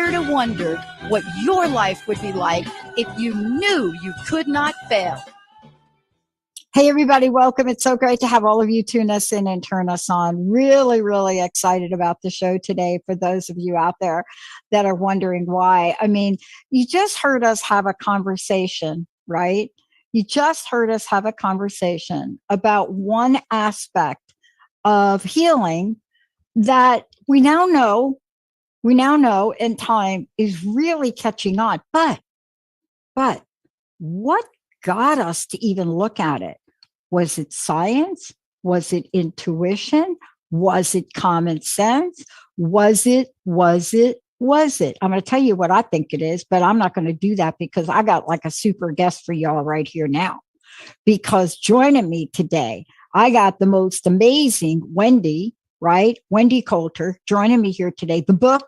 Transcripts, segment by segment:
Ever to wonder what your life would be like if you knew you could not fail? Hey, everybody, welcome. It's so great to have all of you tune us in and turn us on. Really, really excited about the show today for those of you out there that are wondering why. I mean, you just heard us have a conversation, right? You just heard us have a conversation about one aspect of healing that we now know in time is really catching on. But what got us to even look at it? Was it science? Was it intuition? Was it common sense? Was it? I'm going to tell you what I think it is, but I'm not going to do that because I got like a super guest for y'all right here now. Because joining me today, I got the most amazing Wendie, right? Wendie Colter joining me here today. The book,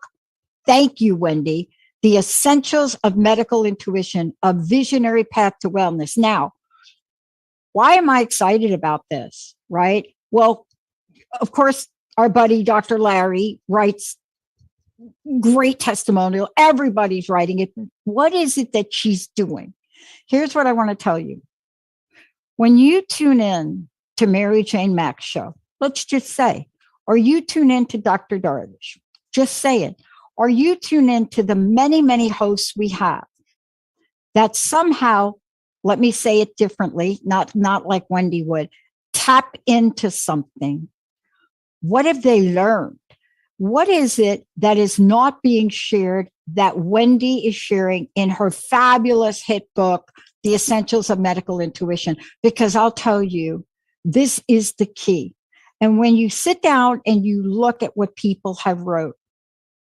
thank you, Wendie, The Essentials of Medical Intuition, A Visionary Path to Wellness. Now, why am I excited about this, right? Well, of course, our buddy, Dr. Larry, writes great testimonial. Everybody's writing it. What is it that she's doing? Here's what I want to tell you. When you tune in to Mary Jane Mack's show, let's just say, or you tune in to Dr. Darvish, just say it, or you tune in to the many, many hosts we have that somehow, let me say it differently, not like Wendie would, tap into something. What have they learned? What is it that is not being shared that Wendie is sharing in her fabulous hit book, The Essentials of Medical Intuition? Because I'll tell you, this is the key. And when you sit down and you look at what people have wrote,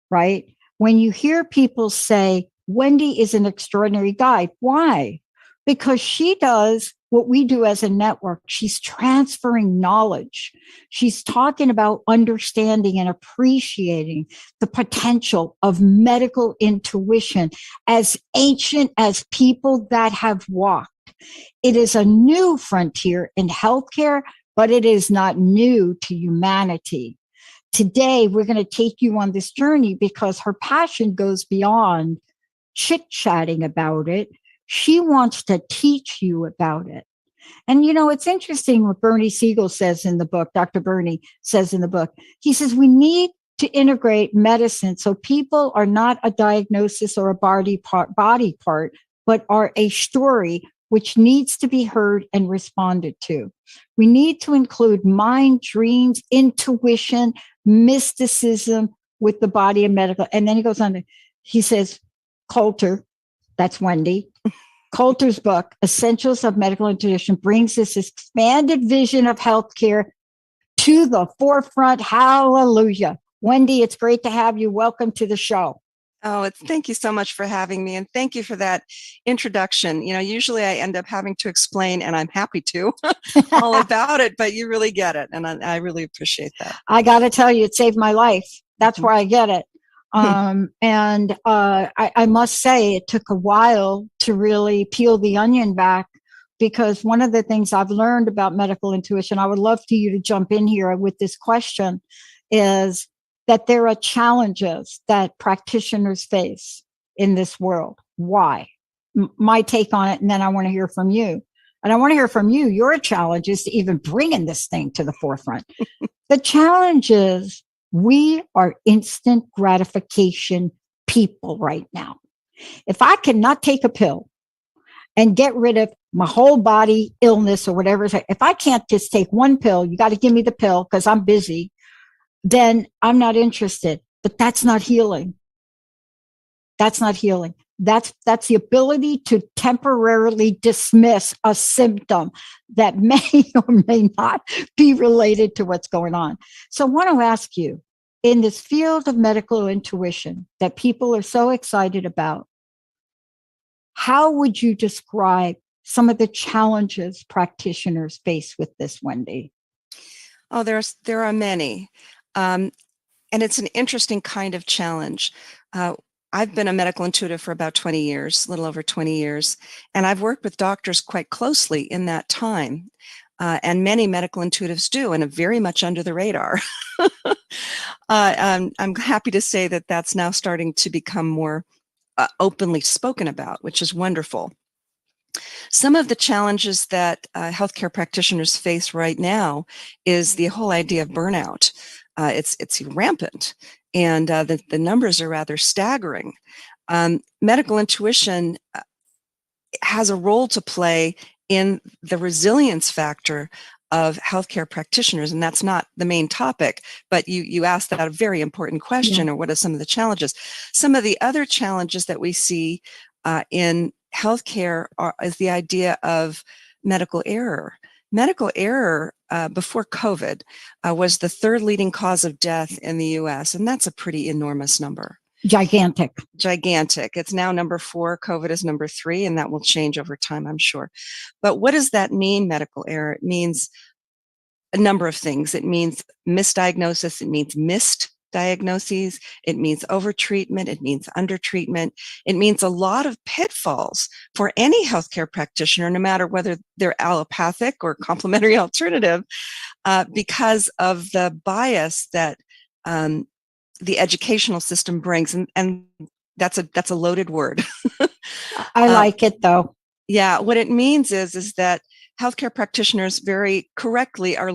right? When you hear people say, Wendie is an extraordinary guide. Why? Because she does what we do as a network. She's transferring knowledge. She's talking about understanding and appreciating the potential of medical intuition as ancient as people that have walked. It is a new frontier in healthcare, but it is not new to humanity. Today, we're going to take you on this journey because her passion goes beyond chit-chatting about it. She wants to teach you about it. And, you know, it's interesting what Bernie Siegel says in the book, Dr. Bernie says in the book. He says, we need to integrate medicine so people are not a diagnosis or a body part, but are a story which needs to be heard and responded to. We need to include mind, dreams, intuition, mysticism with the body and medical. And then he goes on to, he says, Colter, that's Wendie, Colter's book, Essentials of Medical Intuition, brings this expanded vision of healthcare to the forefront. Hallelujah. Wendie, it's great to have you. Welcome to the show. Oh, thank you so much for having me. And thank you for that introduction. You know, usually I end up having to explain, and I'm happy to, all about it, but you really get it. And I really appreciate that. I got to tell you, it saved my life. That's where I get it. I must say it took a while to really peel the onion back, because one of the things I've learned about medical intuition, I would love for you to jump in here with this question, is that there are challenges that practitioners face in this world. Why? My take on it, and then I want to hear from you. And I want to hear from you, your challenge is to even bringing this thing to the forefront. The challenge is we are instant gratification people right now. If I cannot take a pill and get rid of my whole body illness or whatever, if I can't just take one pill, you got to give me the pill because I'm busy, then I'm not interested. But that's not healing. That's not healing. That's the ability to temporarily dismiss a symptom that may or may not be related to what's going on. So I want to ask you, in this field of medical intuition that people are so excited about, how would you describe some of the challenges practitioners face with this, Wendie? Oh, there are many. And it's an interesting kind of challenge. I've been a medical intuitive for about 20 years, a little over 20 years, and I've worked with doctors quite closely in that time. And many medical intuitives do, and are very much under the radar. I'm happy to say that that's now starting to become more openly spoken about, which is wonderful. Some of the challenges that healthcare practitioners face right now is the whole idea of burnout. It's rampant, and the numbers are rather staggering. Medical intuition has a role to play in the resilience factor of healthcare practitioners, and that's not the main topic, but you asked that a very important question, or what are some of the challenges? Some of the other challenges that we see in healthcare is the idea of medical error. Medical error before COVID was the third leading cause of death in the US, and that's a pretty enormous number. Gigantic. It's now number 4. COVID is number 3, and that will change over time, I'm sure. But what does that mean, medical error? It means a number of things. It means misdiagnosis. It means missed diagnoses. It means overtreatment. It means undertreatment. It means a lot of pitfalls for any healthcare practitioner, no matter whether they're allopathic or complementary alternative, because of the bias that the educational system brings, and that's a loaded word. I like it though. Yeah, what it means is that healthcare practitioners very correctly are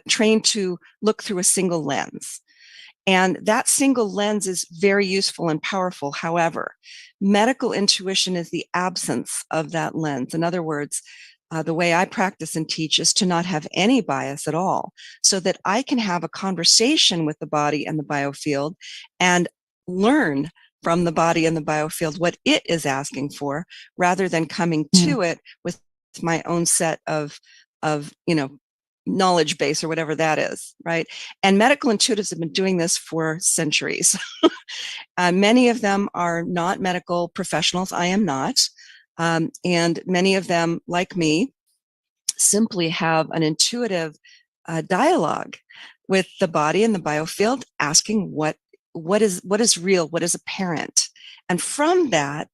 trained to look through a single lens. And that single lens is very useful and powerful. However, medical intuition is the absence of that lens. In other words, the way I practice and teach is to not have any bias at all, so that I can have a conversation with the body and the biofield and learn from the body and the biofield what it is asking for, rather than coming to it with my own set of knowledge base or whatever that is, right? And medical intuitives have been doing this for centuries. Many of them are not medical professionals. I am not. And many of them, like me, simply have an intuitive dialogue with the body and the biofield, asking what is real, what is apparent. And from that,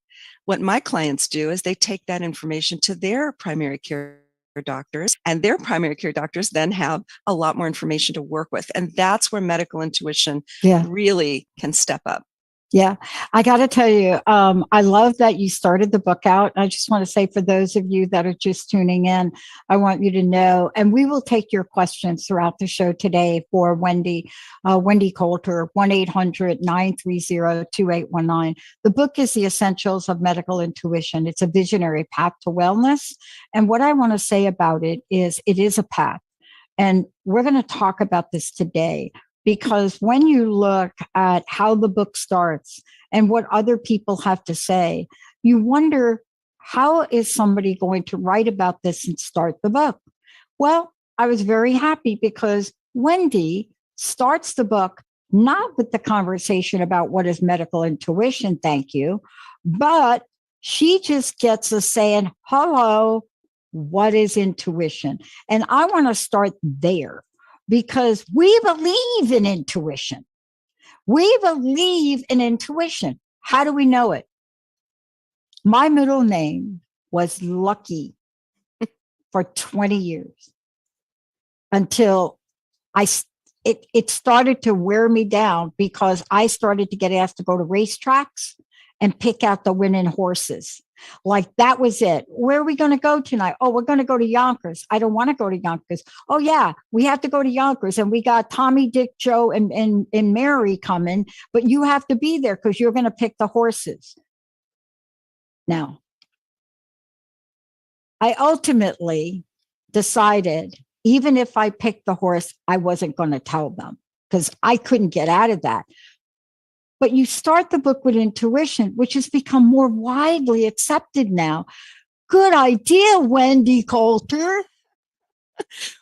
what my clients do is they take that information to their primary care doctors, and their primary care doctors then have a lot more information to work with. And that's where medical intuition really can step up. Yeah, I got to tell you, I love that you started the book out. I just want to say, for those of you that are just tuning in, I want you to know, and we will take your questions throughout the show today for Wendie Colter, 1-800-930-2819. The book is The Essentials of Medical Intuition. It's a visionary path to wellness. And what I want to say about it is a path. And we're going to talk about this today, because when you look at how the book starts and what other people have to say, you wonder, how is somebody going to write about this and start the book? Well, I was very happy because Wendie starts the book not with the conversation about what is medical intuition, thank you, but she just gets us saying, hello, what is intuition? And I want to start there, because we believe in intuition. We believe in intuition. How do we know it? My middle name was Lucky for 20 years until it started to wear me down, because I started to get asked to go to racetracks and pick out the winning horses. Like, that was it. Where are we going to go tonight? Oh, we're going to go to Yonkers. I don't want to go to Yonkers. Oh yeah, we have to go to Yonkers, and we got Tommy, Dick, Joe, and Mary coming, but you have to be there because you're going to pick the horses. Now, I ultimately decided, even if I picked the horse, I wasn't going to tell them, because I couldn't get out of that. But you start the book with intuition, which has become more widely accepted now. Good idea, Wendie Colter.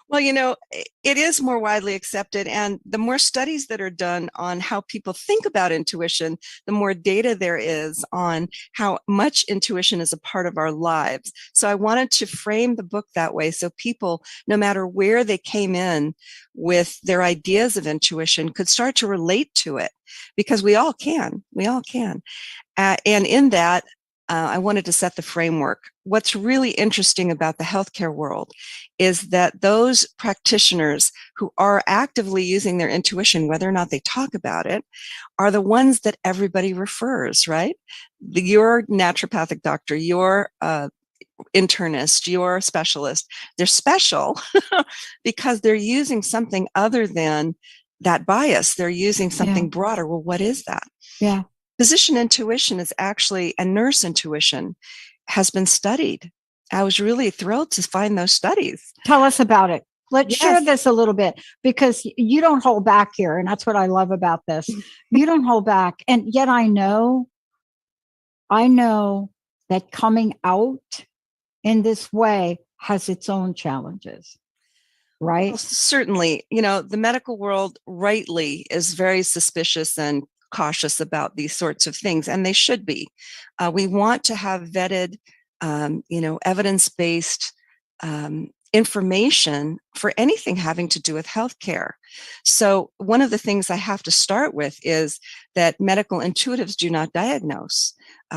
Well, it is more widely accepted, and the more studies that are done on how people think about intuition, the more data there is on how much intuition is a part of our lives. So I wanted to frame the book that way, so people, no matter where they came in with their ideas of intuition, could start to relate to it, because we all can. And in that, I wanted to set the framework. What's really interesting about the healthcare world is that those practitioners who are actively using their intuition, whether or not they talk about it, are the ones that everybody refers, right? Your naturopathic doctor, your internist, your specialist, they're special because they're using something other than that bias. They're using something broader. Well, what is that? Yeah. Physician intuition is actually, and nurse intuition has been studied. I was really thrilled to find those studies. Tell us about it. Let's share Yes. this a little bit, because you don't hold back here. And that's what I love about this. You don't hold back. And yet I know that coming out in this way has its own challenges, right? Well, certainly, the medical world rightly is very suspicious and cautious about these sorts of things, and they should be. We want to have vetted, evidence-based information for anything having to do with healthcare. So one of the things I have to start with is that medical intuitives do not diagnose.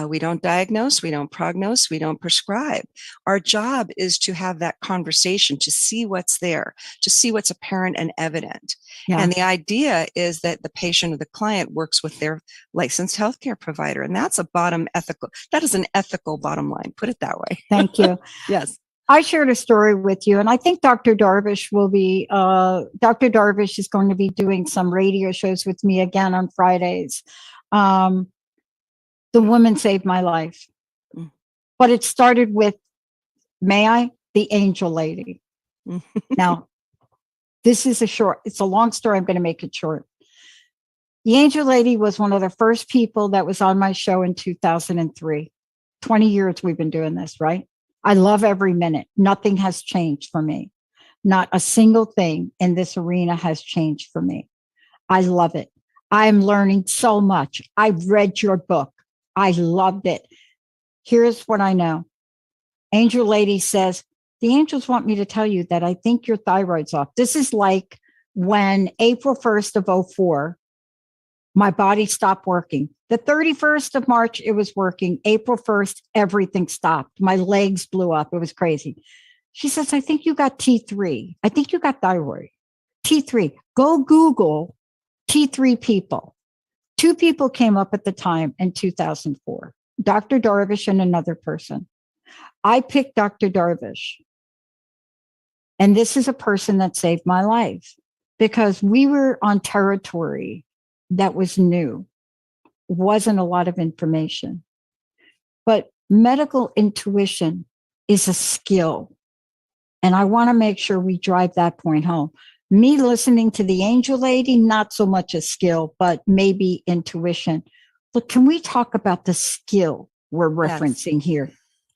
We don't diagnose, we don't prognose, we don't prescribe. Our job is to have that conversation, to see what's there, to see what's apparent and evident. Yeah. And the idea is that the patient or the client works with their licensed healthcare provider. And that's that is an ethical bottom line, put it that way. Thank you. Yes. I shared a story with you, and I think Dr. Darvish is going to be doing some radio shows with me again on Fridays. The woman saved my life, but it started with, the angel lady. Now, it's a long story. I'm going to make it short. The angel lady was one of the first people that was on my show in 2003. 20 years we've been doing this, right? I love every minute. Nothing has changed for me. Not a single thing in this arena has changed for me. I love it. I'm learning so much. I've read your book. I loved it. Here's what I know. Angel lady says, the angels want me to tell you that I think your thyroid's off. This is like when April 1st of 2004, my body stopped working. The 31st of March, it was working. April 1st, everything stopped. My legs blew up. It was crazy. She says, I think you got T3. I think you got thyroid. T3. Go Google T3 people. 2 people came up at the time in 2004, Dr. Darvish and another person. I picked Dr. Darvish. And this is a person that saved my life because we were on territory that was new. Wasn't a lot of information. But medical intuition is a skill. And I want to make sure we drive that point home. Me listening to the angel lady, not so much a skill, but maybe intuition. But can we talk about the skill we're referencing here?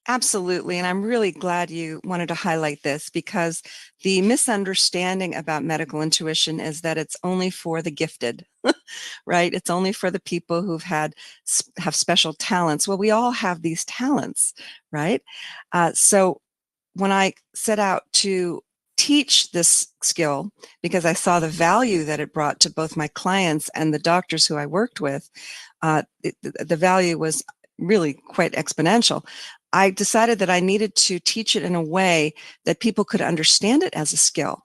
Absolutely. And I'm really glad you wanted to highlight this because the misunderstanding about medical intuition is that it's only for the gifted, right? It's only for the people who've have special talents. Well, we all have these talents, right? So when I set out to teach this skill, because I saw the value that it brought to both my clients and the doctors who I worked with, the value was really quite exponential. I decided that I needed to teach it in a way that people could understand it as a skill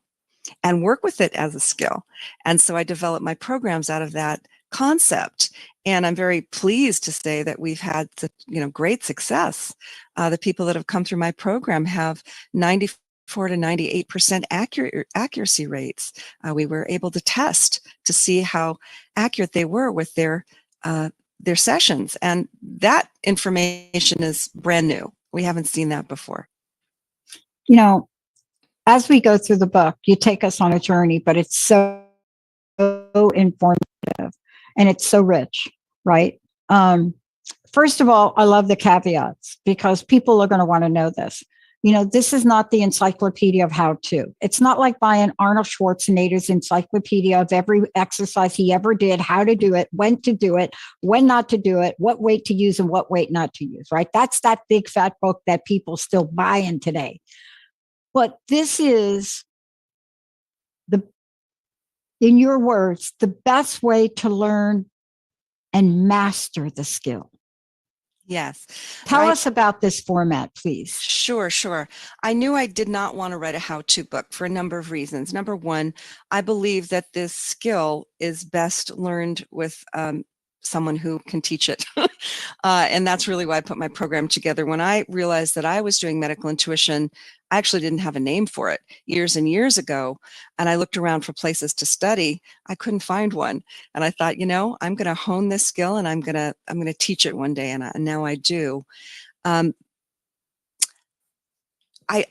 and work with it as a skill. And so I developed my programs out of that concept. And I'm very pleased to say that we've had great success. The people that have come through my program have 94 to 98% accuracy rates. We were able to test to see how accurate they were with their sessions. And that information is brand new. We haven't seen that before. As we go through the book, you take us on a journey, but it's so informative and it's so rich, right? First of all, I love the caveats because people are going to want to know this. This is not the encyclopedia of how to. It's not like buying Arnold Schwarzenegger's encyclopedia of every exercise he ever did, how to do it, when to do it, when not to do it, what weight to use and what weight not to use, right? That's that big fat book that people still buy in today. But this is in your words, the best way to learn and master the skill. Yes. Tell us about this format, please. Sure. I knew I did not want to write a how-to book for a number of reasons. Number one, I believe that this skill is best learned with someone who can teach it. And that's really why I put my program together. When I realized that I was doing medical intuition, I actually didn't have a name for it years and years ago. And I looked around for places to study. I couldn't find one. And I thought, I'm going to hone this skill and I'm going to teach it one day. And now I do.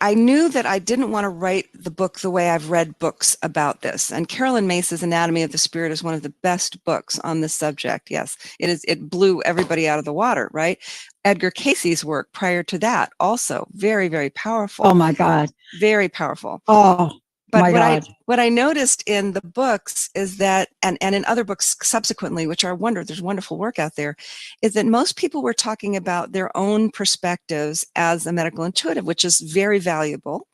I knew that I didn't want to write the book the way I've read books about this. And Carolyn Mace's Anatomy of the Spirit is one of the best books on this subject. Yes, it is. It blew everybody out of the water, right? Edgar Cayce's work prior to that, also very, very powerful. Oh my God. Very powerful. Oh, but my God. What I noticed in the books is that, and in other books subsequently, which are there's wonderful work out there, is that most people were talking about their own perspectives as a medical intuitive, which is very valuable.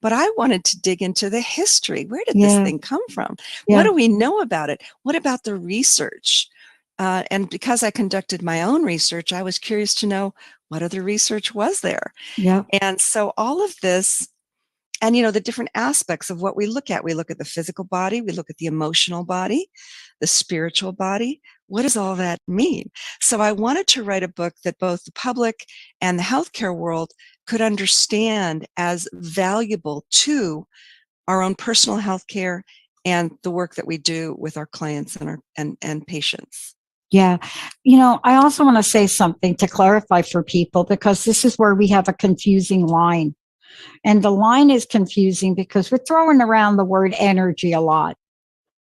But I wanted to dig into the history. Where did this thing come from? What do we know about it? What about the research? And because I conducted my own research, I was curious to know what other research was there. Yeah. And so all of this, and the different aspects of what we look at the physical body, we look at the emotional body, the spiritual body. What does all that mean? So I wanted to write a book that both the public and the healthcare world could understand as valuable to our own personal healthcare and the work that we do with our clients and patients. Yeah. I also want to say something to clarify for people, because this is where we have a confusing line. And the line is confusing because we're throwing around the word energy a lot.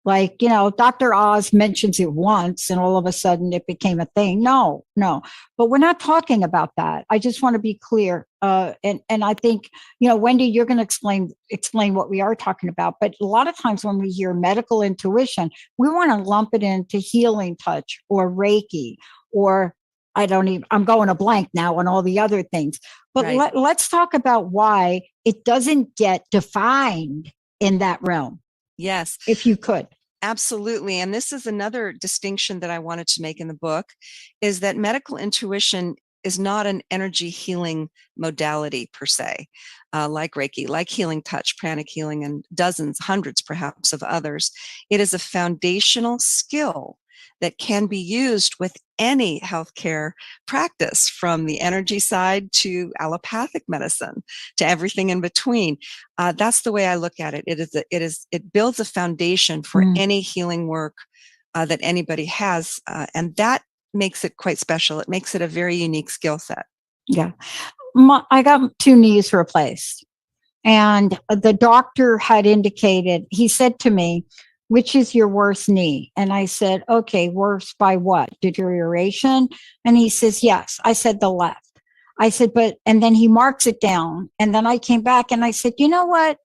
Like, Dr. Oz mentions it once and all of a sudden it became a thing. No, but we're not talking about that. I just want to be clear. And I think, Wendie, you're going to explain what we are talking about. But a lot of times when we hear medical intuition, we want to lump it into healing touch or Reiki, or I'm going a blank now on all the other things. But right. Let's talk about why it doesn't get defined in that realm. Yes. If you could. Absolutely. And this is another distinction that I wanted to make in the book, is that medical intuition is not an energy healing modality per se, like Reiki, like healing touch, pranic healing, and dozens, hundreds perhaps of others. It is a foundational skill that can be used with any healthcare practice, from the energy side to allopathic medicine to everything in between. That's the way I look at it. It builds a foundation for any healing work that anybody has, and that makes it quite special. It makes it a very unique skill set. Yeah, I got 2 knees replaced, and the doctor had indicated. He said to me, "Which is your worst knee?" And I said, "Okay, worse by what? Deterioration?" And he says, "Yes." I said, "The left." I said, and then he marks it down. And then I came back and I said, "You know what?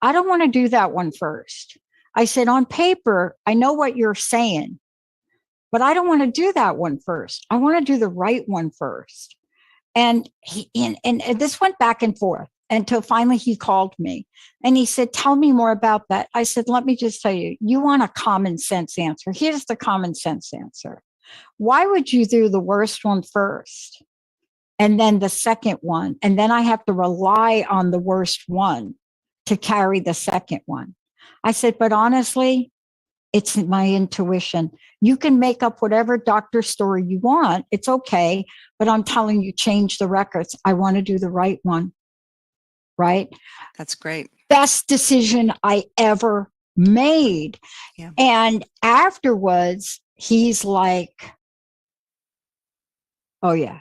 I don't want to do that one first." I said, "On paper, I know what you're saying, but I don't want to do that one first. I want to do the right one first." And and this went back and forth until finally he called me and he said, "Tell me more about that." I said, "Let me just tell you, you want a common sense answer. Here's the common sense answer. Why would you do the worst one first and then the second one? And then I have to rely on the worst one to carry the second one." I said, "But honestly, it's my intuition. You can make up whatever doctor story you want. It's okay. But I'm telling you, change the records. I want to do the right one." Right? That's great. Best decision I ever made. Yeah. And afterwards, he's like, "Oh, yeah.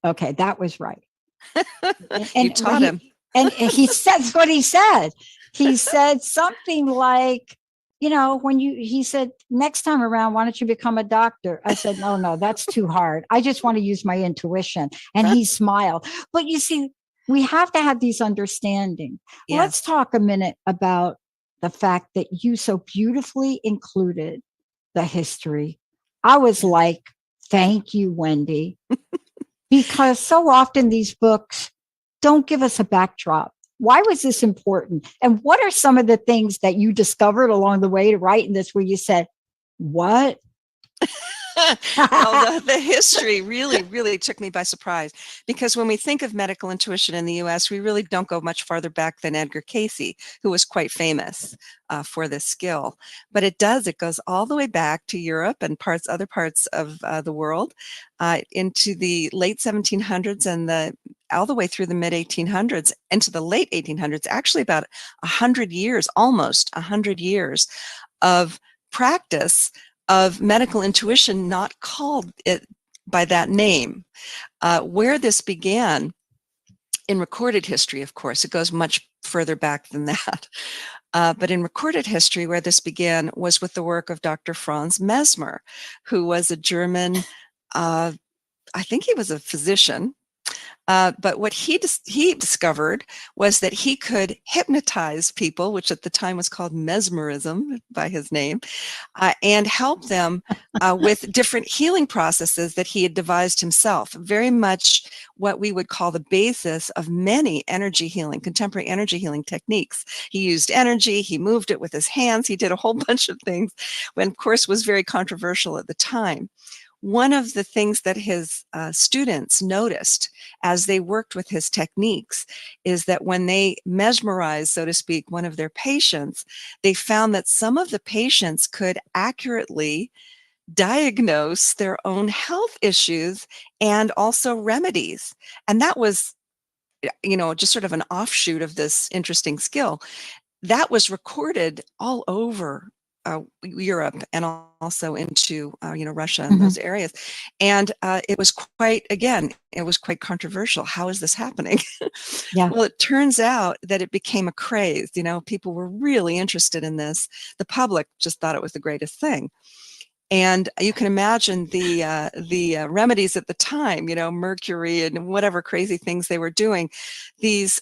Okay, that was right." You taught him. And he says what he said. He said something like, he said, "Next time around, why don't you become a doctor?" I said, no, that's too hard. I just want to use my intuition. And he smiled. But you see, we have to have these understandings. Yeah. Let's talk a minute about the fact that you so beautifully included the history. I was like, thank you, Wendie. Because so often these books don't give us a backdrop. Why was this important? And what are some of the things that you discovered along the way to writing this where you said, what? Well, the history really took me by surprise, because when we think of medical intuition in the US, we really don't go much farther back than Edgar Cayce, who was quite famous for this skill. But it goes all the way back to Europe and other parts of the world, into the late 1700s and all the way through the mid 1800s, into the late 1800s, actually about 100 years, almost 100 years of practice of medical intuition, not called it by that name. Where this began in recorded history, of course, it goes much further back than that. But in recorded history, where this began was with the work of Dr. Franz Mesmer, who was a German, I think he was a physician. But what he discovered was that he could hypnotize people, which at the time was called mesmerism by his name, and help them with different healing processes that he had devised himself. Very much what we would call the basis of many contemporary energy healing techniques. He used energy, he moved it with his hands, he did a whole bunch of things, when of course was very controversial at the time. One of the things that his students noticed as they worked with his techniques is that when they mesmerized, so to speak, one of their patients, they found that some of the patients could accurately diagnose their own health issues and also remedies. And that was, just sort of an offshoot of this interesting skill. That was recorded all over Europe and also into Russia and those areas, and it was quite controversial. How is this happening? Yeah. Well, it turns out that it became a craze. People were really interested in this. The public just thought it was the greatest thing. And you can imagine the remedies at the time, mercury and whatever crazy things they were doing.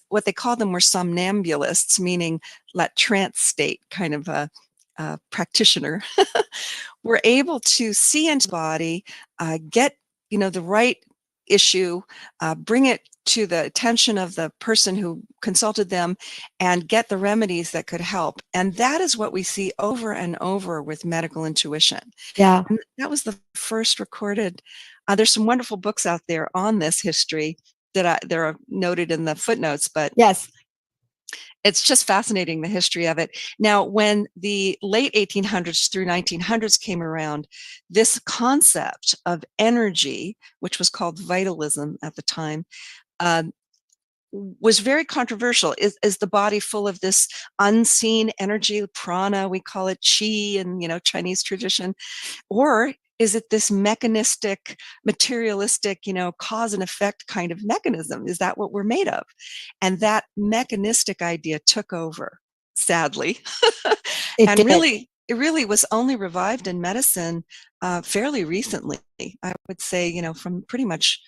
What they called them were somnambulists, meaning that trance state kind of a practitioner, were able to see into the body, get the right issue, bring it to the attention of the person who consulted them, and get the remedies that could help. And that is what we see over and over with medical intuition. Yeah. And that was the first recorded. There's some wonderful books out there on this history that they're noted in the footnotes, but Yes. it's just fascinating, the history of it. Now, when the late 1800s through 1900s came around, this concept of energy, which was called vitalism at the time, was very controversial. Is the body full of this unseen energy, prana, we call it chi in Chinese tradition, or is it this mechanistic, materialistic, cause and effect kind of mechanism? Is that what we're made of? And that mechanistic idea took over, sadly. And did. it really was only revived in medicine fairly recently. I would say, from pretty much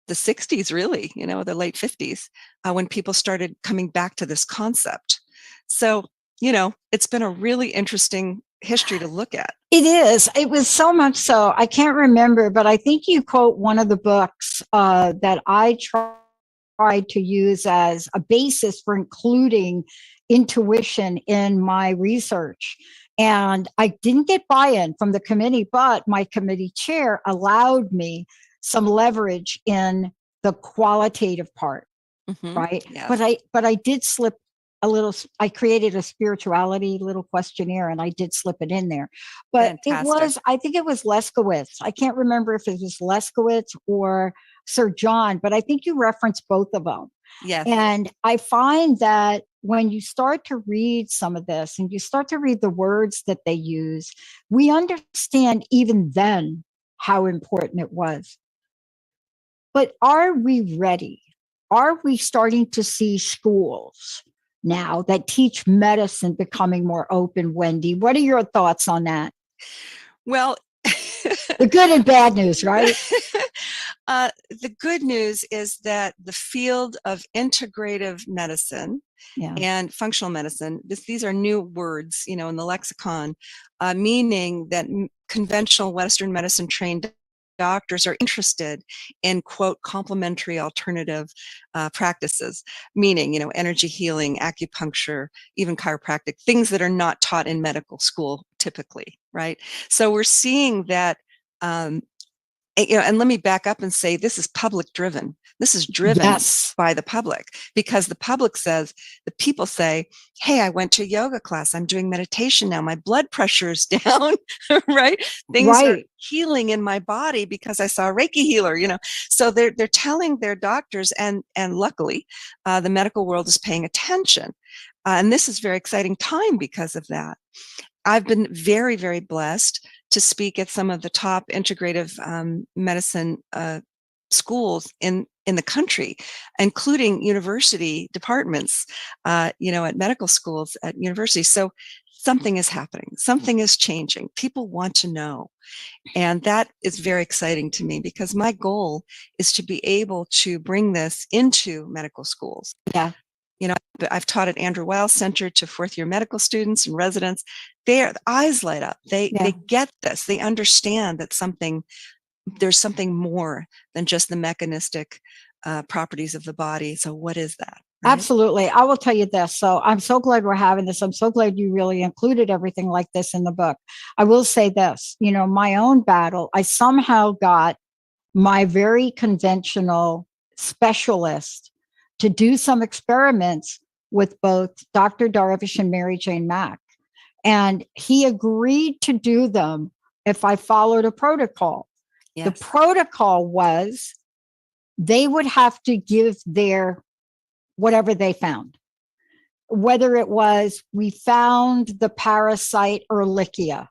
the 60s, really, the late 50s, when people started coming back to this concept. So, it's been a really interesting history to look at. It is. It was so much so. I can't remember, but I think you quote one of the books that I tried to use as a basis for including intuition in my research. And I didn't get buy-in from the committee, but my committee chair allowed me some leverage in the qualitative part, right? Yes. But I did slip a little. I created a spirituality little questionnaire, and I did slip it in there. But Fantastic. I think it was Leskowitz. I can't remember if it was Leskowitz or Sir John, but I think you referenced both of them. Yes. And I find that when you start to read some of this and you start to read the words that they use, we understand even then how important it was. But are we ready? Are we starting to see schools now that teach medicine becoming more open, Wendie? What are your thoughts on that? Well, the good and bad news, right? The good news is that the field of integrative medicine and functional medicine, these are new words, in the lexicon, meaning that conventional Western medicine trained doctors are interested in, quote, complementary alternative practices, meaning, energy healing, acupuncture, even chiropractic, things that are not taught in medical school typically, right? So we're seeing that And let me back up and say this is public driven. This is driven Yes. by the public, because the public says, the people say, hey, I went to a yoga class. I'm doing meditation now. My blood pressure is down, right? Things are healing in my body because I saw a Reiki healer, So they're telling their doctors, and luckily, the medical world is paying attention. And this is a very exciting time because of that. I've been very, very blessed to speak at some of the top integrative medicine schools in the country, including university departments, at medical schools, at universities. So something is happening. Something is changing. People want to know. And that is very exciting to me, because my goal is to be able to bring this into medical schools. Yeah. I've taught at Andrew Weil Center to fourth-year medical students and residents. Their eyes light up. They get this. They understand that there's something more than just the mechanistic properties of the body. So what is that? Right? Absolutely. I will tell you this. So I'm so glad we're having this. I'm so glad you really included everything like this in the book. I will say this, my own battle, I somehow got my very conventional specialist to do some experiments with both Dr. Darvish and Mary Jane Mack. And he agreed to do them if I followed a protocol. Yes. The protocol was they would have to give their whatever they found. Whether it was, we found the parasite Ehrlichia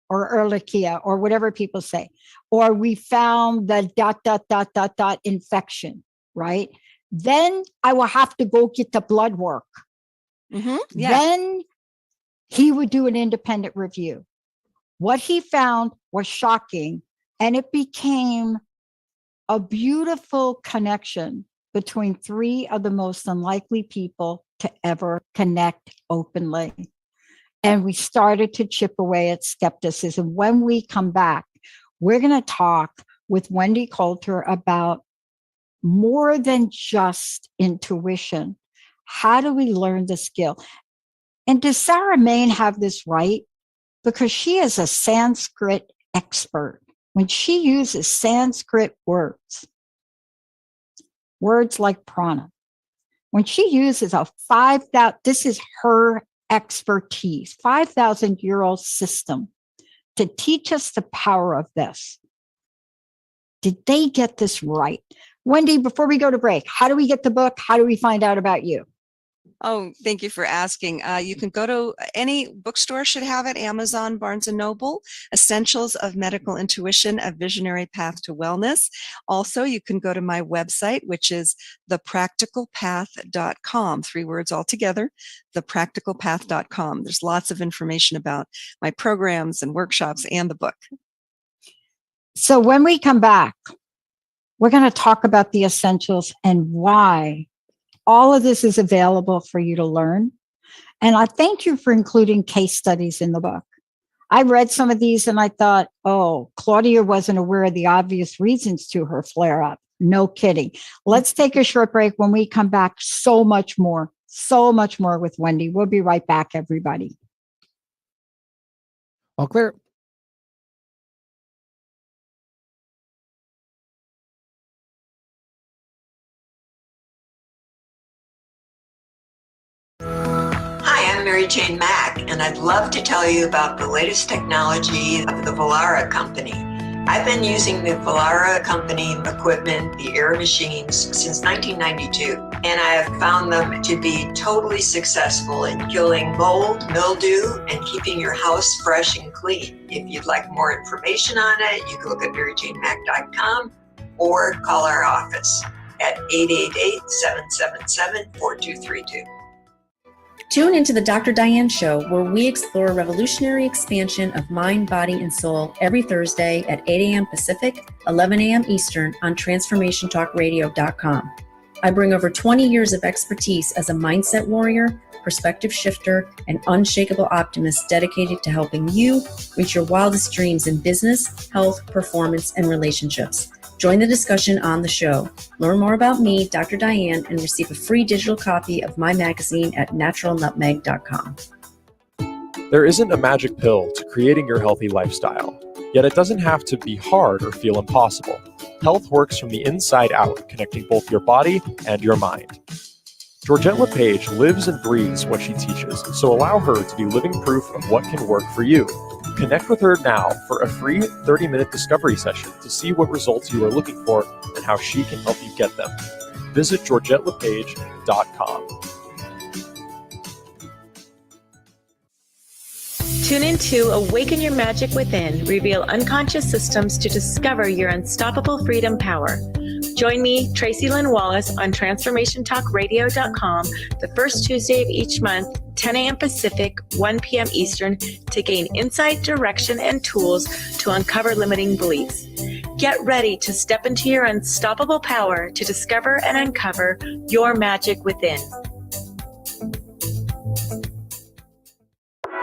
or whatever people say, or we found the ... infection, right? Then I will have to go get the blood work. Mm-hmm. Yeah. Then he would do an independent review. What he found was shocking, and it became a beautiful connection between three of the most unlikely people to ever connect openly. And we started to chip away at skepticism. When we come back, we're going to talk with Wendie Colter about more than just intuition. How do we learn the skill? And does Sarah Main have this right? Because she is a Sanskrit expert. When she uses Sanskrit words like prana, when she uses a 5,000, this is her expertise, 5,000-year-old system to teach us the power of this. Did they get this right? Wendie, before we go to break, how do we get the book? How do we find out about you? Oh, thank you for asking. You can go to any bookstore, should have it, Amazon, Barnes & Noble, Essentials of Medical Intuition, A Visionary Path to Wellness. Also, you can go to my website, which is thepracticalpath.com, 3 words all together, thepracticalpath.com. There's lots of information about my programs and workshops and the book. So when we come back, we're going to talk about the essentials and why all of this is available for you to learn. And I thank you for including case studies in the book. I read some of these and I thought, oh, Claudia wasn't aware of the obvious reasons to her flare-up. No kidding. Let's take a short break. When we come back, so much more with Wendie. We'll be right back, everybody. All clear. Hi, I'm Mary Jane Mack, and I'd love to tell you about the latest technology of the Vollara company. I've been using the Vollara company equipment, the air machines, since 1992, and I have found them to be totally successful in killing mold, mildew, and keeping your house fresh and clean. If you'd like more information on it, you can look at maryjanemack.com or call our office at 888-777-4232. Tune into the Dr. Diane Show, where we explore a revolutionary expansion of mind, body, and soul every Thursday at 8 a.m. Pacific, 11 a.m. Eastern on TransformationTalkRadio.com. I bring over 20 years of expertise as a mindset warrior, perspective shifter, and unshakable optimist dedicated to helping you reach your wildest dreams in business, health, performance, and relationships. Join the discussion on the show. Learn more about me, Dr. Diane, and receive a free digital copy of my magazine at naturalnutmeg.com. There isn't a magic pill to creating your healthy lifestyle. Yet it doesn't have to be hard or feel impossible. Health works from the inside out, connecting both your body and your mind. Georgette LePage lives and breathes what she teaches, so allow her to be living proof of what can work for you. Connect with her now for a free 30-minute discovery session to see what results you are looking for and how she can help you get them. Visit GeorgetteLePage.com. Tune in to Awaken Your Magic Within, reveal unconscious systems to discover your unstoppable freedom power. Join me, Tracy Lynn Wallace, on TransformationTalkRadio.com the first Tuesday of each month, 10 a.m. Pacific, 1 p.m. Eastern, to gain insight, direction, and tools to uncover limiting beliefs. Get ready to step into your unstoppable power to discover and uncover your magic within.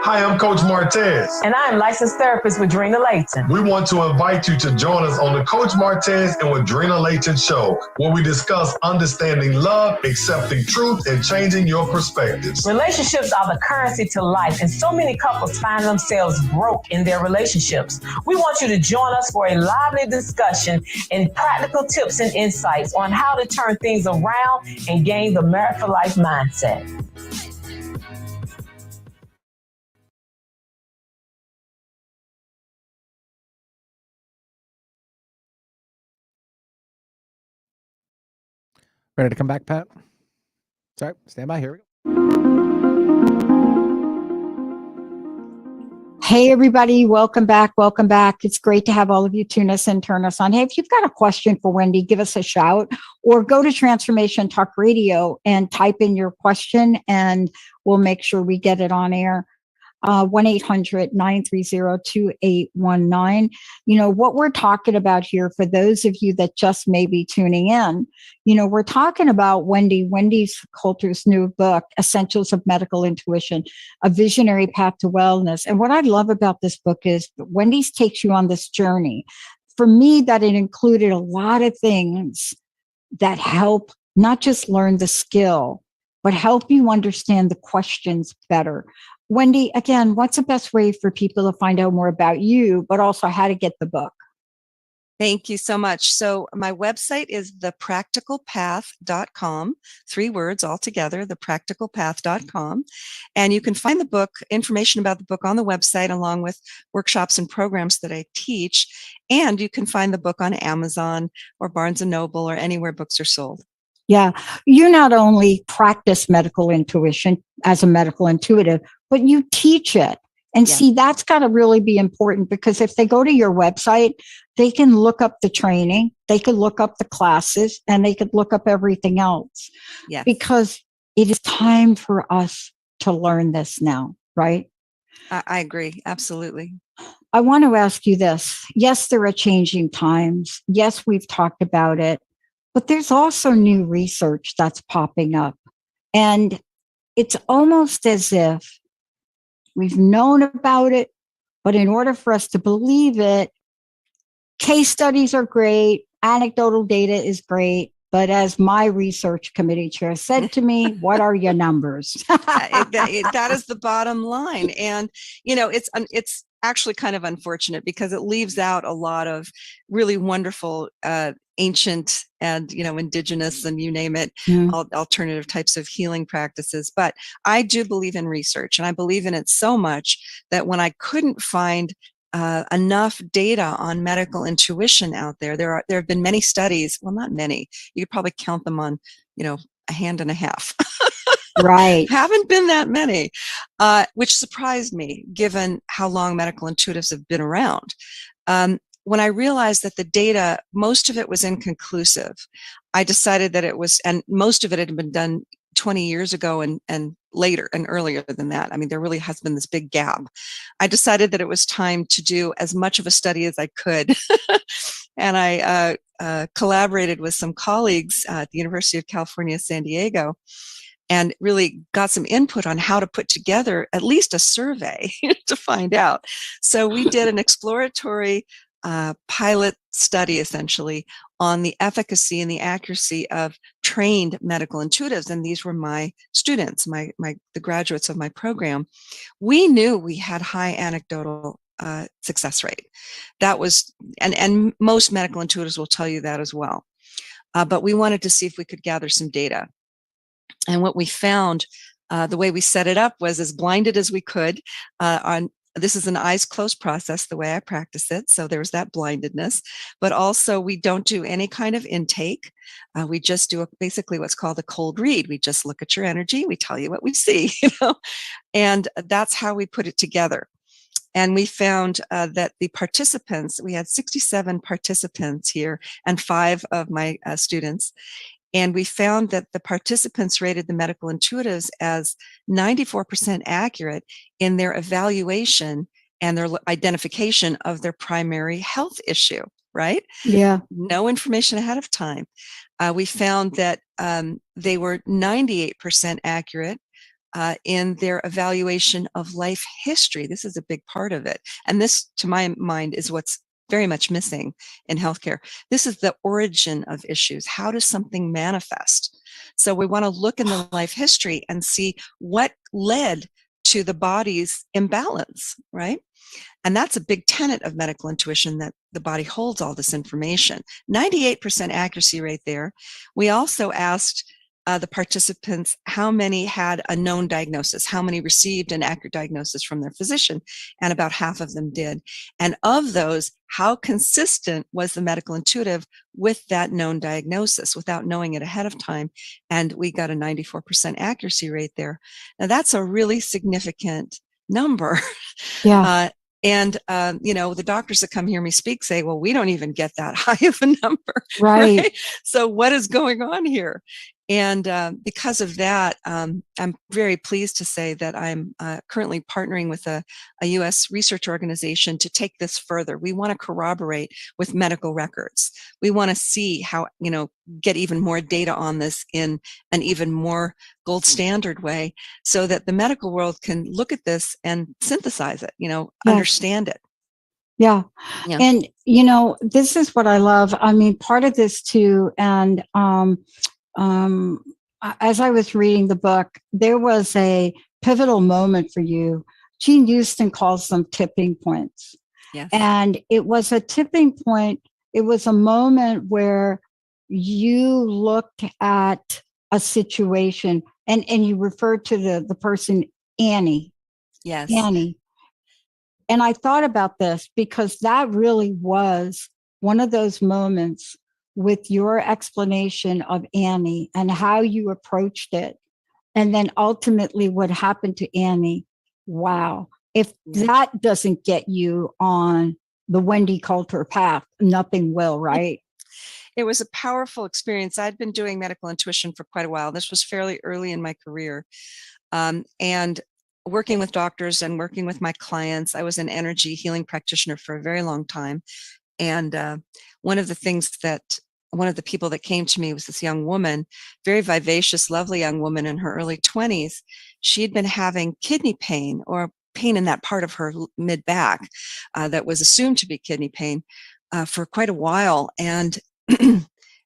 Hi, I'm Coach Martez. And I'm licensed therapist with Drina Layton. We want to invite you to join us on the Coach Martez and with Drina Layton show, where we discuss understanding love, accepting truth, and changing your perspectives. Relationships are the currency to life, and so many couples find themselves broke in their relationships. We want you to join us for a lively discussion and practical tips and insights on how to turn things around and gain the merit for life mindset. Ready to come back, Pat? Sorry, stand by. Here we go. Hey, everybody. Welcome back. Welcome back. It's great to have all of you tune us and turn us on. Hey, if you've got a question for Wendie, give us a shout or go to Transformation Talk Radio and type in your question and we'll make sure we get it on air. 1-800-930-2819. You know, what we're talking about here, for those of you that just may be tuning in, you know, we're talking about Wendie's Colter's new book, Essentials of Medical Intuition, A Visionary Path to Wellness. And what I love about this book is Wendie's takes you on this journey. For me, that it included a lot of things that help not just learn the skill, but help you understand the questions better. Wendie, again, what's the best way for people to find out more about you, but also how to get the book? Thank you so much. So my website is thepracticalpath.com, 3 words all together, thepracticalpath.com. And you can find the book, information about the book on the website, along with workshops and programs that I teach. And you can find the book on Amazon or Barnes & Noble or anywhere books are sold. Yeah. You not only practice medical intuition as a medical intuitive, but you teach it. And see, that's got to really be important, because if they go to your website, they can look up the training, they could look up the classes, and they could look up everything else. Yes. Because it is time for us to learn this now, right? I agree. Absolutely. I want to ask you this. Yes, there are changing times. Yes, we've talked about it, but there's also new research that's popping up. And it's almost as if we've known about it, but in order for us to believe it, case studies are great, anecdotal data is great, but as my research committee chair said to me, what are your numbers? That is the bottom line. And, you know, it's actually kind of unfortunate because it leaves out a lot of really wonderful ancient and, you know, indigenous and you name it, alternative types of healing practices. But I do believe in research, and I believe in it so much that when I couldn't find enough data on medical intuition out there, there have been many studies. Well, not many. You could probably count them on, you know, a hand and a half. Right. Haven't been that many, which surprised me given how long medical intuitives have been around. When I realized that the data, most of it was inconclusive, I decided that it was, and most of it had been done 20 years ago and later and earlier than that. I mean, there really has been this big gap. I decided that it was time to do as much of a study as I could. And I collaborated with some colleagues at the University of California, San Diego, and really got some input on how to put together at least a survey to find out. So we did an exploratory pilot study, essentially, on the efficacy and the accuracy of trained medical intuitives. And these were my students, the graduates of my program. We knew we had high anecdotal success rate. That was, and most medical intuitives will tell you that as well. But we wanted to see if we could gather some data. And what we found, the way we set it up was as blinded as we could. This is an eyes closed process, the way I practice it. So there's that blindedness, but also we don't do any kind of intake. We just do basically what's called a cold read. We just look at your energy. We tell you what we see, and that's how we put it together. And we found that the participants, we had 67 participants here and 5 of my students. And we found that the participants rated the medical intuitives as 94% accurate in their evaluation and their identification of their primary health issue, right? Yeah. No information ahead of time. We found that they were 98% accurate in their evaluation of life history. This is a big part of it. And this, to my mind, is what's very much missing in healthcare. This is the origin of issues. How does something manifest? So we want to look in the life history and see what led to the body's imbalance, right? And that's a big tenet of medical intuition, that the body holds all this information. 98% accuracy rate there. We also asked the participants how many had a known diagnosis, how many received an accurate diagnosis from their physician, and about half of them did. And of those, how consistent was the medical intuitive with that known diagnosis without knowing it ahead of time? And we got a 94% accuracy rate there. Now that's a really significant number. Yeah. And, the doctors that come hear me speak say, well, we don't even get that high of a number. Right. So what is going on here? And because of that, I'm very pleased to say that I'm currently partnering with a U.S. research organization to take this further. We want to corroborate with medical records. We want to see how, get even more data on this in an even more gold standard way, so that the medical world can look at this and synthesize it, understand it. Yeah. Yeah. And, this is what I love. I mean, part of this too, and as I was reading the book, there was a pivotal moment for you. Gene Houston calls them tipping points. Yes. And it was a tipping point. It was a moment where you looked at a situation and you referred to the person, Annie. Yes. Annie. And I thought about this because that really was one of those moments with your explanation of Annie and how you approached it. And then ultimately what happened to Annie. Wow. If that doesn't get you on the Wendie Colter path, nothing will, right? It was a powerful experience. I'd been doing medical intuition for quite a while. This was fairly early in my career. And working with doctors and working with my clients, I was an energy healing practitioner for a very long time. And one of the people that came to me was this young woman, very vivacious, lovely young woman in her early 20s. She had been having kidney pain, or pain in that part of her mid back that was assumed to be kidney pain for quite a while. And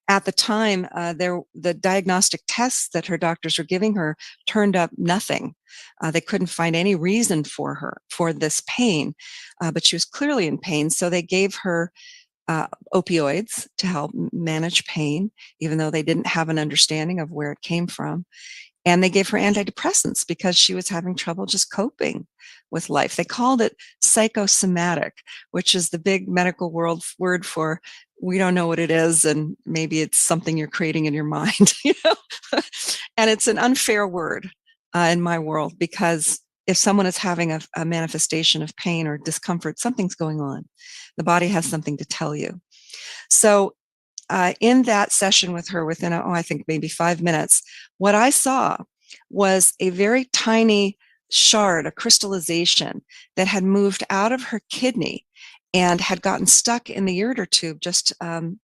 at the time, the diagnostic tests that her doctors were giving her turned up nothing. They couldn't find any reason for this pain, but she was clearly in pain. So they gave her opioids to help manage pain, even though they didn't have an understanding of where it came from. And they gave her antidepressants because she was having trouble just coping with life. They called it psychosomatic, which is the big medical world word for, we don't know what it is, and maybe it's something you're creating in your mind. And it's an unfair word in my world, because if someone is having a manifestation of pain or discomfort, something's going on. The body has something to tell you. So in that session with her, within, I think maybe 5 minutes, what I saw was a very tiny shard, a crystallization that had moved out of her kidney and had gotten stuck in the ureter tube just on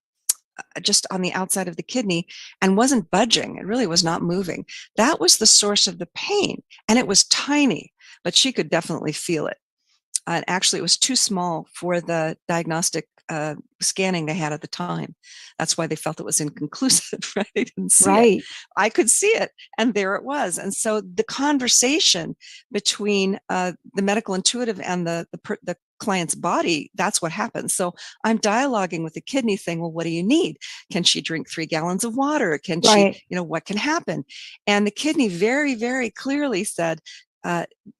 the outside of the kidney and wasn't budging. It really was not moving. That was the source of the pain, and it was tiny, but she could definitely feel it. And actually, it was too small for the diagnostic scanning they had at the time. That's why they felt it was inconclusive, right? They didn't see it. I could see it, and there it was. And so the conversation between the medical intuitive and the client's body, that's what happens. So I'm dialoguing with the kidney saying, well, what do you need? Can she drink 3 gallons of water? Can she, what can happen? And the kidney very, very clearly said,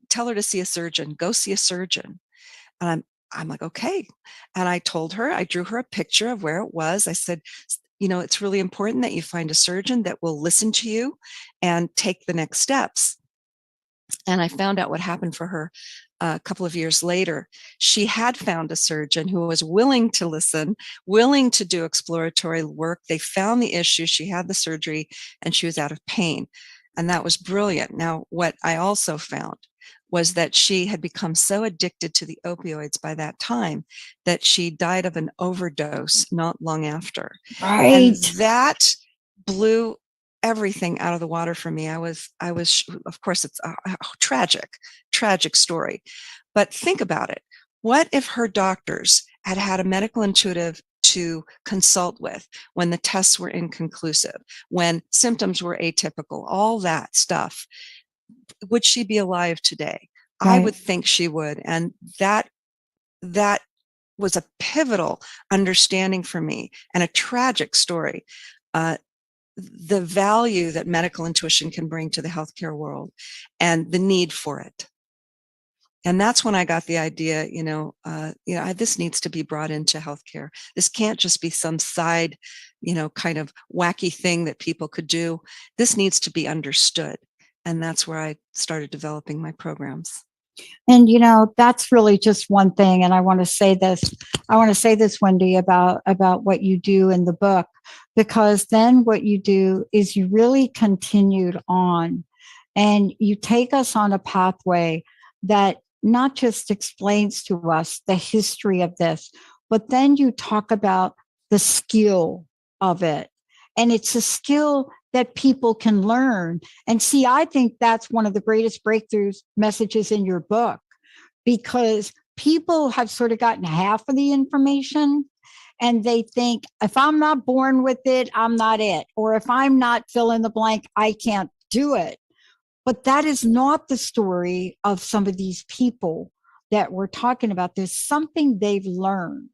tell her to see a surgeon, go see a surgeon. And I'm like, okay. And I told her, I drew her a picture of where it was. I said, it's really important that you find a surgeon that will listen to you and take the next steps. And I found out what happened for her a couple of years later. She had found a surgeon who was willing to listen, willing to do exploratory work. They found the issue. She had the surgery and she was out of pain. And that was brilliant. Now, what I also found was that she had become so addicted to the opioids by that time that she died of an overdose not long after. Right. And that blew everything out of the water for me. I was, of course, it's a tragic story, but think about it. What if her doctors had a medical intuitive to consult with when the tests were inconclusive, when symptoms were atypical, all that stuff? Would she be alive today? Right. I would think she would. And that was a pivotal understanding for me and a tragic story. The value that medical intuition can bring to the healthcare world and the need for it. And that's when I got the idea, this needs to be brought into healthcare. This can't just be some side, kind of wacky thing that people could do. This needs to be understood. And that's where I started developing my programs. And, that's really just one thing. And I want to say this, Wendie, about what you do in the book, because then what you do is you really continued on and you take us on a pathway that not just explains to us the history of this, but then you talk about the skill of it. And it's a skill that people can learn. And see, I think that's one of the greatest breakthroughs messages in your book, because people have sort of gotten half of the information and they think, if I'm not born with it, I'm not it. Or if I'm not fill in the blank, I can't do it. But that is not the story of some of these people that we're talking about. There's something they've learned.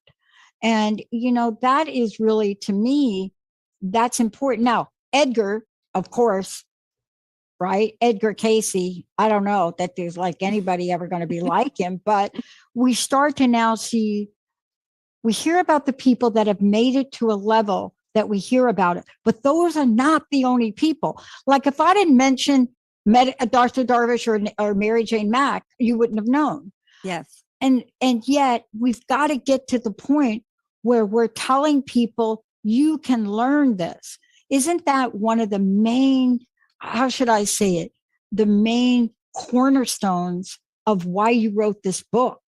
And, that is really, to me, that's important. Now, Edgar, of course, right? Edgar Casey, I don't know that there's like anybody ever going to be like him, but we start to now see, we hear about the people that have made it to a level that we hear about it, but those are not the only people. Like if I didn't mention Dr. Darvish or Mary Jane Mack, you wouldn't have known. Yes. And yet we've got to get to the point where we're telling people you can learn this. Isn't that one of the main, how should I say it, the main cornerstones of why you wrote this book?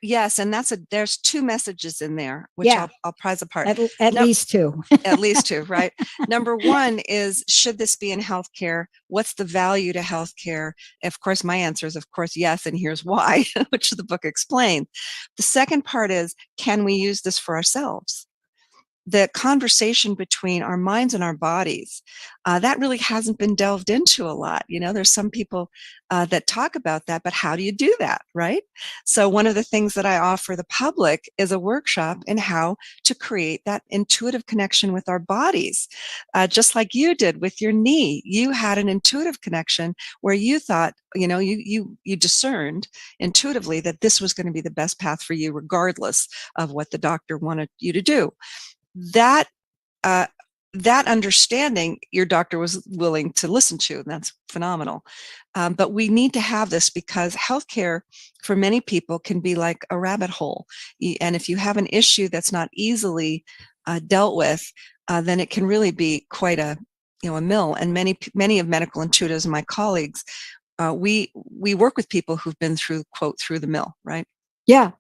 Yes, and there's 2 messages in there, which I'll prize apart. At least 2. At least 2, right? Number 1 is, should this be in healthcare? What's the value to healthcare? Of course, my answer is, of course, yes, and here's why, which the book explains. The second part is, can we use this for ourselves? The conversation between our minds and our bodies, that really hasn't been delved into a lot. There's some people that talk about that, but how do you do that, right? So one of the things that I offer the public is a workshop in how to create that intuitive connection with our bodies. Just like you did with your knee, you had an intuitive connection where you thought, you discerned intuitively that this was going to be the best path for you, regardless of what the doctor wanted you to do. That understanding your doctor was willing to listen to, and that's phenomenal. But we need to have this because healthcare for many people can be like a rabbit hole. And if you have an issue that's not easily dealt with, then it can really be quite a mill. And many of medical intuitives and my colleagues, we work with people who've been through, quote, through the mill, right? Yeah.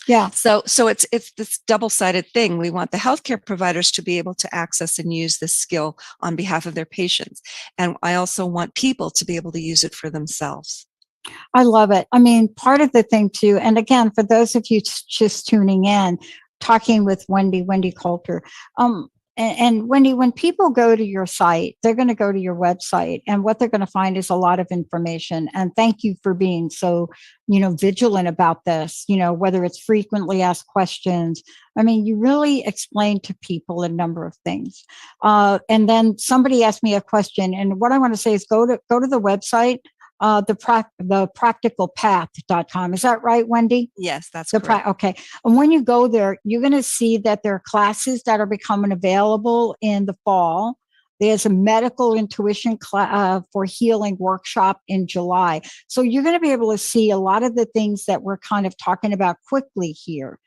Yeah. So it's this double-sided thing. We want the healthcare providers to be able to access and use this skill on behalf of their patients. And I also want people to be able to use it for themselves. I love it. I mean, part of the thing too, and again, for those of you just tuning in, talking with Wendie Colter, And Wendie, when people go to your site, they're going to go to your website, and what they're going to find is a lot of information. And thank you for being so, vigilant about this, whether it's frequently asked questions. I mean, you really explain to people a number of things. And then somebody asked me a question, and what I want to say is go to the website, the practicalpath.com. Is that right, Wendie? Yes, that's correct. Okay. And when you go there, you're going to see that there are classes that are becoming available in the fall. There's a medical intuition for healing workshop in July. So you're going to be able to see a lot of the things that we're kind of talking about quickly here.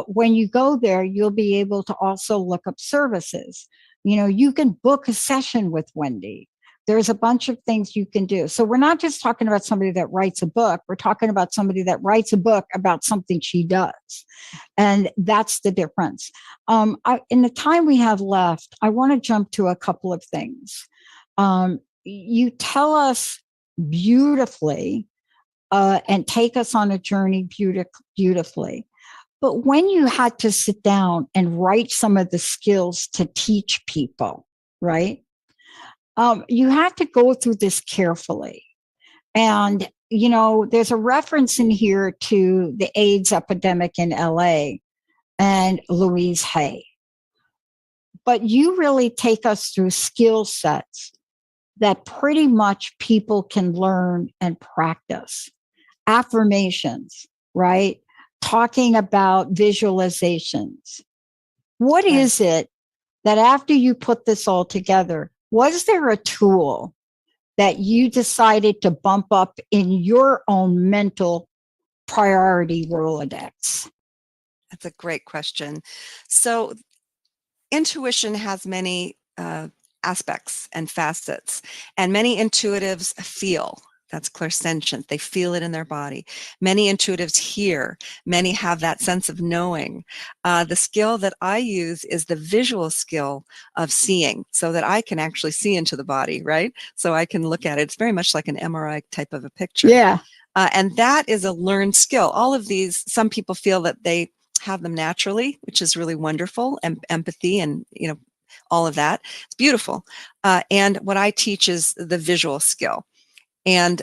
When you go there, you'll be able to also look up services. You can book a session with Wendie. There's a bunch of things you can do. So we're not just talking about somebody that writes a book. We're talking about somebody that writes a book about something she does. And that's the difference. In the time we have left, I want to jump to a couple of things. You tell us beautifully and take us on a journey beautifully. But when you had to sit down and write some of the skills to teach people, right? You have to go through this carefully. And, there's a reference in here to the AIDS epidemic in LA and Louise Hay. But you really take us through skill sets that pretty much people can learn and practice. Affirmations, right? Talking about visualizations. What is it that after you put this all together, was there a tool that you decided to bump up in your own mental priority Rolodex? That's a great question. So intuition has many aspects and facets, and many intuitives feel. That's clairsentient. They feel it in their body. Many intuitives hear. Many have that sense of knowing. The skill that I use is the visual skill of seeing, so that I can actually see into the body, right? So I can look at it. It's very much like an MRI type of a picture. Yeah. And that is a learned skill. All of these, some people feel that they have them naturally, which is really wonderful, and empathy and, all of that. It's beautiful. And what I teach is the visual skill. And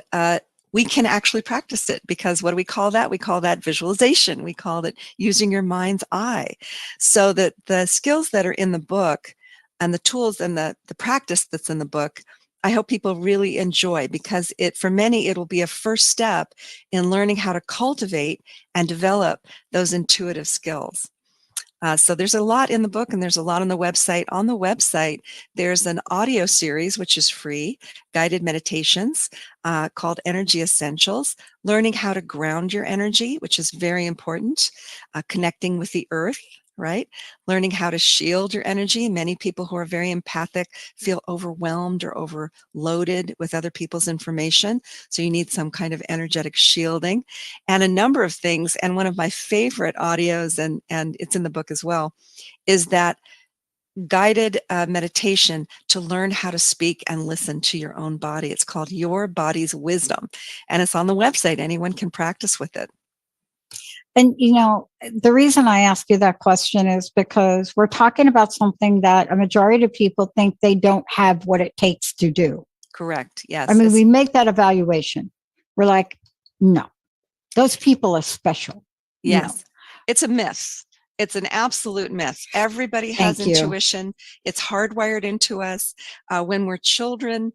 we can actually practice it, because what do we call that? We call that visualization. We call it using your mind's eye. So that the skills that are in the book and the tools and the practice that's in the book, I hope people really enjoy, because for many, it will be a first step in learning how to cultivate and develop those intuitive skills. So there's a lot in the book, and there's a lot on the website. On the website, there's an audio series, which is free, guided meditations called Energy Essentials, learning how to ground your energy, which is very important, connecting with the earth, right? Learning how to shield your energy. Many people who are very empathic feel overwhelmed or overloaded with other people's information. So you need some kind of energetic shielding, and a number of things. And one of my favorite audios, and it's in the book as well, is that guided meditation to learn how to speak and listen to your own body. It's called Your Body's Wisdom, and it's on the website. Anyone can practice with it. And, the reason I ask you that question is because we're talking about something that a majority of people think they don't have what it takes to do. Correct. Yes. I mean, we make that evaluation. We're like, no, those people are special. Yes. It's a myth. It's an absolute myth. Everybody has intuition. It's hardwired into us. When we're children,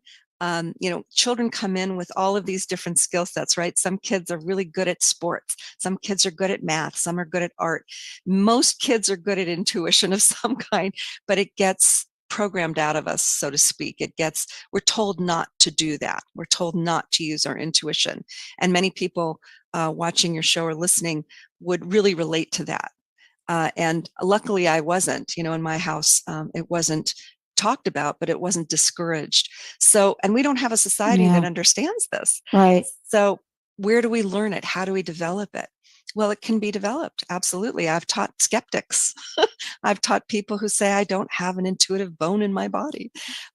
children come in with all of these different skill sets, right? Some kids are really good at sports. Some kids are good at math. Some are good at art. Most kids are good at intuition of some kind, but it gets programmed out of us, so to speak. We're told not to do that. We're told not to use our intuition. And many people watching your show or listening would really relate to that. And luckily I wasn't, in my house, it wasn't talked about, but it wasn't discouraged. So, and we don't have a society that understands this. Right. So where do we learn it? How do we develop it? Well, it can be developed. Absolutely. I've taught skeptics. I've taught people who say, I don't have an intuitive bone in my body.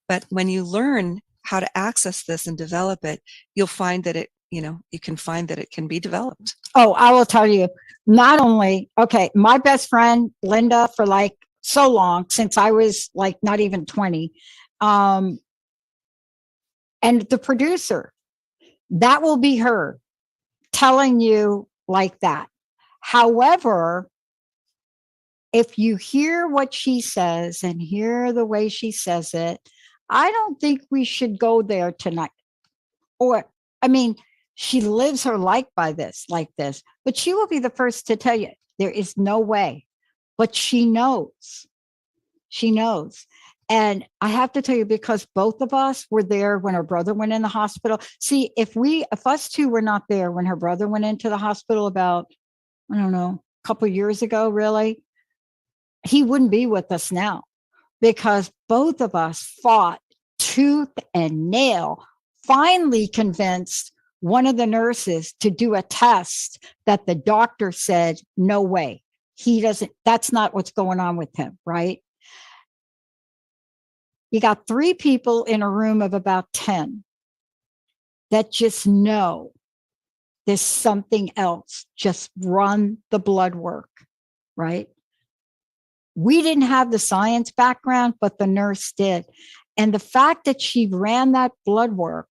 But when you learn how to access this and develop it, you'll find that you can find that it can be developed. Oh, I will tell you, not only, my best friend, Linda, for like so long, since I was like not even 20. And the producer, that will be her telling you like that. However, if you hear what she says and hear the way she says it, I don't think we should go there tonight. Or, I mean, she lives her life by this, like this, but she will be the first to tell you there is no way. But she knows. She knows. And I have to tell you, because both of us were there when her brother went in the hospital. See, if us two were not there when her brother went into the hospital about, I don't know, a couple of years ago, really, he wouldn't be with us now, because both of us fought tooth and nail, finally convinced one of the nurses to do a test that the doctor said, no way, that's not what's going on with him, right? You got 3 people in a room of about 10 that just know there's something else. Just run the blood work, right? We didn't have the science background, but the nurse did. And the fact that she ran that blood work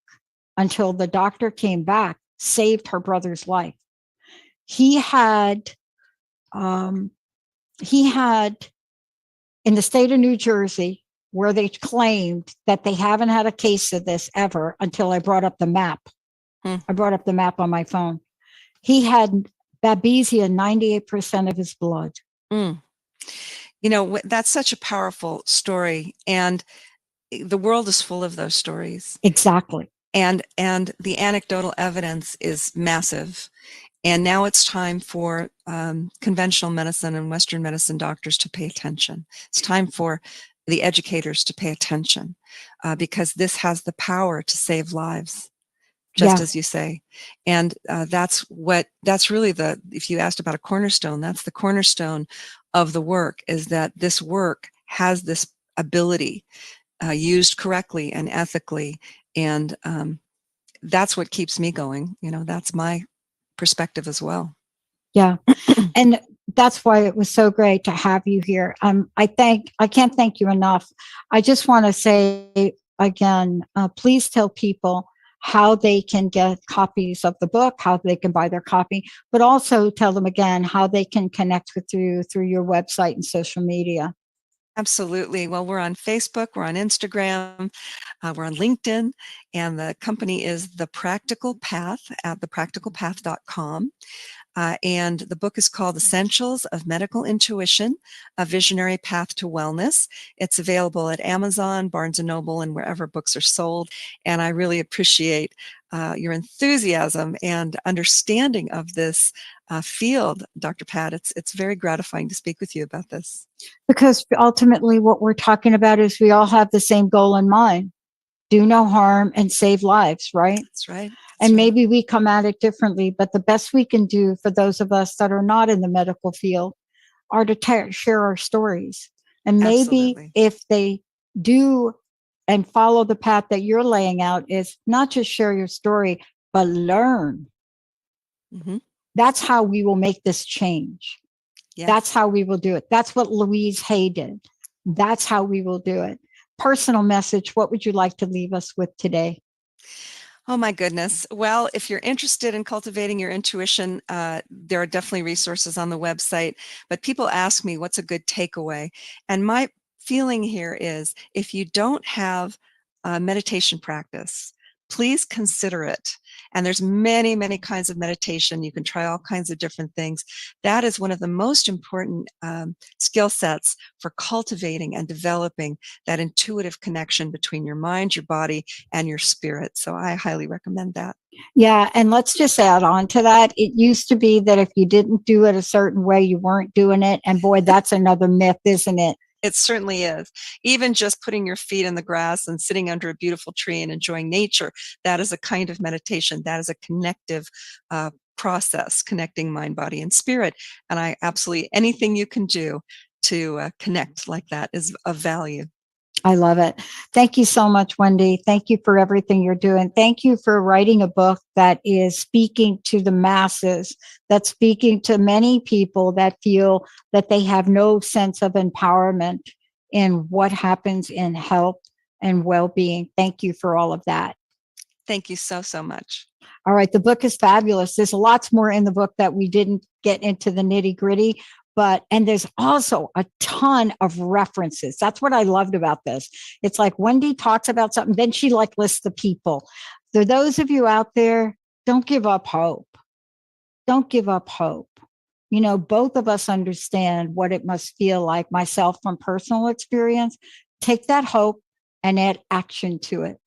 until the doctor came back saved her brother's life. He had in the state of New Jersey, where they claimed that they haven't had a case of this ever until I brought up the map. I brought up the map on my phone. He had Babesia 98% of his blood. You know, that's such a powerful story. And the world is full of those stories. Exactly. And the anecdotal evidence is massive. And now it's time for conventional medicine and Western medicine doctors to pay attention. It's time for the educators to pay attention, because this has the power to save lives, just as you say. And that's really if you asked about a cornerstone, that's the cornerstone of the work, is that this work has this ability, used correctly and ethically. And that's what keeps me going. You know, that's my perspective as well. Yeah. And that's why it was so great to have you here. I can't thank you enough. I just want to say again, please tell people how they can get copies of the book, how they can buy their copy, but also tell them again how they can connect with you through your website and social media. Absolutely. Well, we're on Facebook, we're on Instagram, we're on LinkedIn, and the company is The Practical Path at thepracticalpath.com. And the book is called Essentials of Medical Intuition, A Visionary Path to Wellness. It's available at Amazon, Barnes & Noble, and wherever books are sold. And I really appreciate your enthusiasm and understanding of this field, Dr. Pat. It's very gratifying to speak with you about this. Because ultimately what we're talking about is we all have the same goal in mind. Do no harm and save lives, right? That's right. And maybe we come at it differently, but the best we can do for those of us that are not in the medical field are to share our stories. And maybe if they do and follow the path that you're laying out, is not just share your story, but learn. That's how we will make this change. Yes. That's how we will do it. That's what Louise Hay did. That's how we will do it. Personal message. What would you like to leave us with today? Oh my goodness. Well, if you're interested in cultivating your intuition, there are definitely resources on the website, but people ask me what's a good takeaway. And my feeling here is, if you don't have a meditation practice, please consider it. And there's many, many kinds of meditation. You can try all kinds of different things. That is one of the most important skill sets for cultivating and developing that intuitive connection between your mind, your body, and your spirit. So I highly recommend that. Yeah. And let's just add on to that. It used to be that if you didn't do it a certain way, you weren't doing it. And boy, that's another myth, isn't it? It certainly is. Even just putting your feet in the grass and sitting under a beautiful tree and enjoying nature, that is a kind of meditation. That is a connective process, connecting mind, body, and spirit. And anything you can do to connect like that is of value. I love it. Thank you so much, Wendie. Thank you for everything you're doing. Thank you for writing a book that is speaking to the masses, that's speaking to many people that feel that they have no sense of empowerment in what happens in health and well-being. Thank you for all of that. Thank you so, so much. All right. The book is fabulous. There's lots more in the book that we didn't get into the nitty-gritty, and there's also a ton of references. That's what I loved about this. It's like Wendie talks about something, then she lists the people. For those of you out there, don't give up hope. Don't give up hope. You know, both of us understand what it must feel like, myself from personal experience. Take that hope and add action to it.